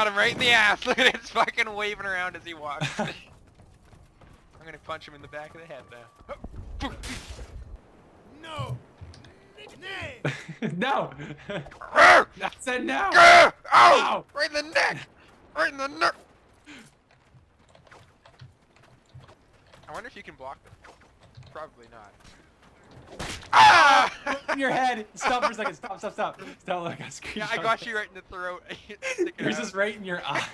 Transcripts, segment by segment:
Got him right in the ass. Look at it, it's fucking waving around as he walks. I'm gonna punch him in the back of the head now. No. No. I said no. Oh! Ow. Right in the neck! Right in the neck! I wonder if you can block them. Probably not. Ah! In your head. Stop for a second. Stop. Stop. Look, I got screenshot. Yeah, I got you right in the throat. Yours is right in your eye.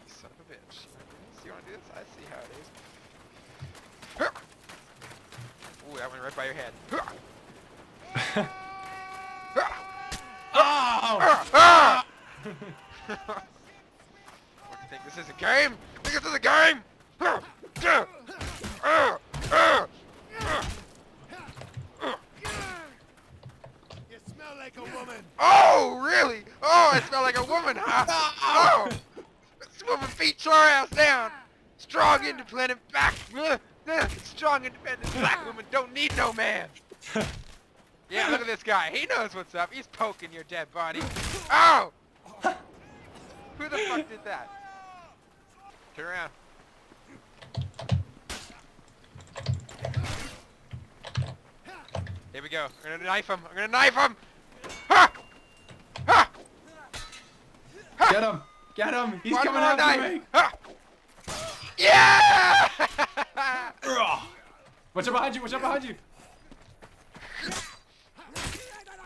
Son of a bitch. So you wanna do this? I see how it is. Ooh, that went right by your head. Oh! What, you think this is a game? Think this is a game? You smell like a woman. Oh, really? Oh, I smell like a woman, huh? Oh! This woman beat your ass down! Strong, independent, strong, independent black woman don't need no man! Yeah, look at this guy. He knows what's up. He's poking your dead body. Oh! Who the fuck did that? Turn around. Here we go. I'm gonna knife him. I'm gonna knife him! Ha! Ha! Ha! Get him! Get him! He's One coming more after knife. me! Ha! Yeah! Watch out behind you! Watch out behind you!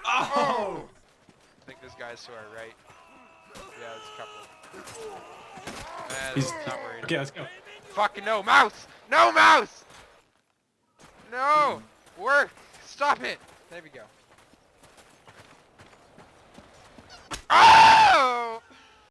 Oh! Oh! I think this guy's to our right. Yeah, there's a couple. He's Not worried. okay. Let's go. Fucking no mouse! No mouse! No! Work! Stop it! There we go. Ah!